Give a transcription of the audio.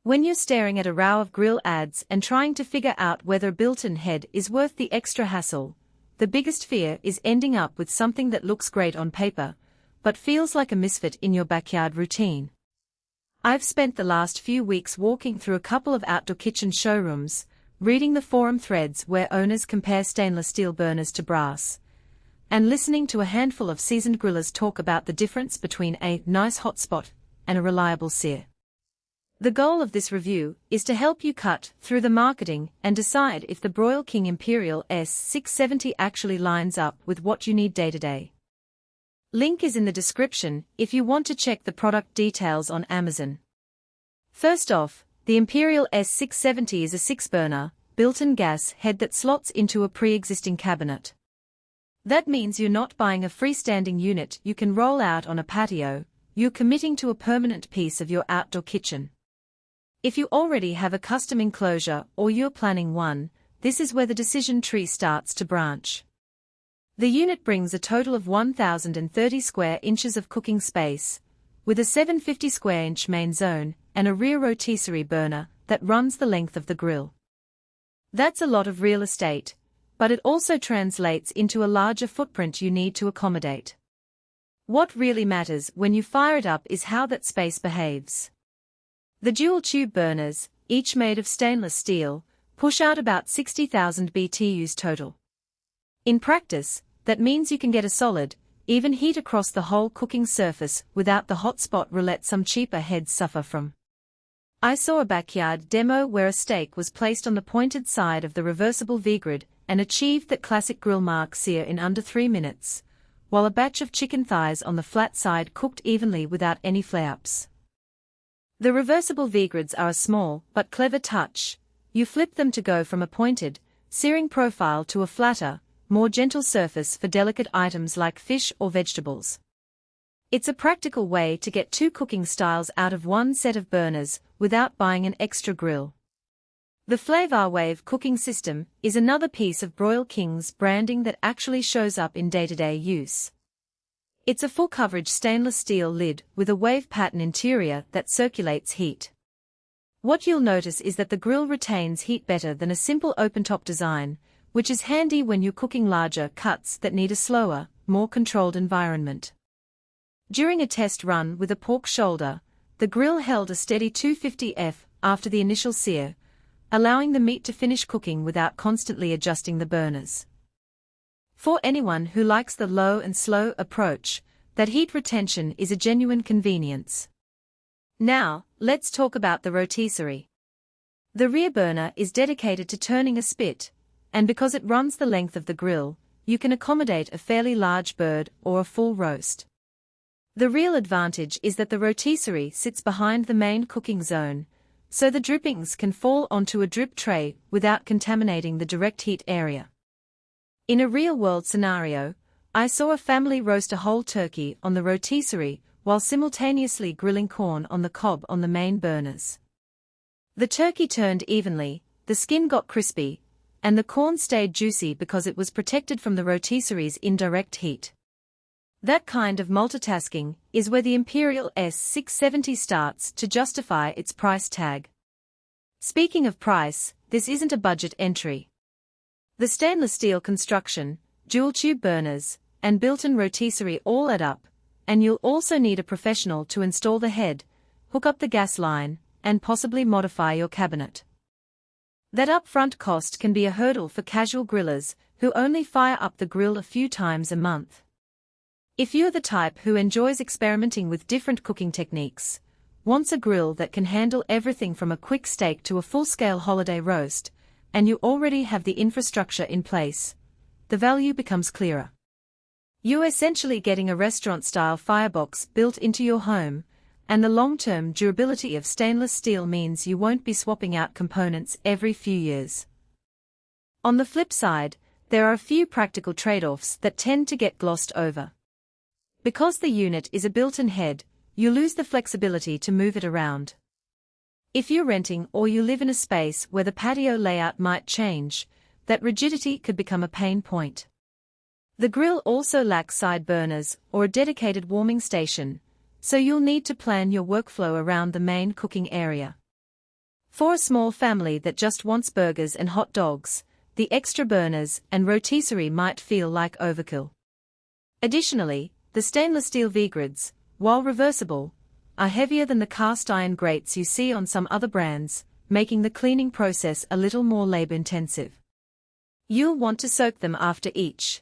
When you're staring at a row of grill ads and trying to figure out whether a built-in head is worth the extra hassle, the biggest fear is ending up with something that looks great on paper, but feels like a misfit in your backyard routine. I've spent the last few weeks walking through a couple of outdoor kitchen showrooms, reading the forum threads where owners compare stainless steel burners to brass, and listening to a handful of seasoned grillers talk about the difference between a nice hotspot and a reliable sear. The goal of this review is to help you cut through the marketing and decide if the Broil King Imperial S670 actually lines up with what you need day to day. Link is in the description if you want to check the product details on Amazon. First off, the Imperial S670 is a 6-burner, built-in gas head that slots into a pre-existing cabinet. That means you're not buying a freestanding unit you can roll out on a patio, you're committing to a permanent piece of your outdoor kitchen. If you already have a custom enclosure or you're planning one, this is where the decision tree starts to branch. The unit brings a total of 1,030 square inches of cooking space, with a 750 square inch main zone and a rear rotisserie burner that runs the length of the grill. That's a lot of real estate, but it also translates into a larger footprint you need to accommodate. What really matters when you fire it up is how that space behaves. The dual-tube burners, each made of stainless steel, push out about 60,000 BTUs total. In practice, that means you can get a solid, even heat across the whole cooking surface without the hotspot roulette some cheaper heads suffer from. I saw a backyard demo where a steak was placed on the pointed side of the reversible V-grid and achieved that classic grill mark sear in under 3 minutes, while a batch of chicken thighs on the flat side cooked evenly without any flare-ups. The reversible V-grids are a small but clever touch. You flip them to go from a pointed, searing profile to a flatter, more gentle surface for delicate items like fish or vegetables. It's a practical way to get 2 cooking styles out of one set of burners without buying an extra grill. The Flav-R-Wave cooking system is another piece of Broil King's branding that actually shows up in day-to-day use. It's a full-coverage stainless steel lid with a wave pattern interior that circulates heat. What you'll notice is that the grill retains heat better than a simple open-top design, which is handy when you're cooking larger cuts that need a slower, more controlled environment. During a test run with a pork shoulder, the grill held a steady 250 F after the initial sear, allowing the meat to finish cooking without constantly adjusting the burners. For anyone who likes the low and slow approach, that heat retention is a genuine convenience. Now, let's talk about the rotisserie. The rear burner is dedicated to turning a spit, and because it runs the length of the grill, you can accommodate a fairly large bird or a full roast. The real advantage is that the rotisserie sits behind the main cooking zone, so the drippings can fall onto a drip tray without contaminating the direct heat area. In a real-world scenario, I saw a family roast a whole turkey on the rotisserie while simultaneously grilling corn on the cob on the main burners. The turkey turned evenly, the skin got crispy, and the corn stayed juicy because it was protected from the rotisserie's indirect heat. That kind of multitasking is where the Imperial S670 starts to justify its price tag. Speaking of price, this isn't a budget entry. The stainless steel construction, dual-tube burners, and built-in rotisserie all add up, and you'll also need a professional to install the head, hook up the gas line, and possibly modify your cabinet. That upfront cost can be a hurdle for casual grillers who only fire up the grill a few times a month. If you're the type who enjoys experimenting with different cooking techniques, wants a grill that can handle everything from a quick steak to a full-scale holiday roast, and you already have the infrastructure in place, the value becomes clearer. You're essentially getting a restaurant-style firebox built into your home, and the long-term durability of stainless steel means you won't be swapping out components every few years. On the flip side, there are a few practical trade-offs that tend to get glossed over. Because the unit is a built-in head, you lose the flexibility to move it around. If you're renting or you live in a space where the patio layout might change, that rigidity could become a pain point. The grill also lacks side burners or a dedicated warming station, so you'll need to plan your workflow around the main cooking area. For a small family that just wants burgers and hot dogs, the extra burners and rotisserie might feel like overkill. Additionally, the stainless steel V-grids, while reversible, are heavier than the cast iron grates you see on some other brands, making the cleaning process a little more labor-intensive. You'll want to soak them after each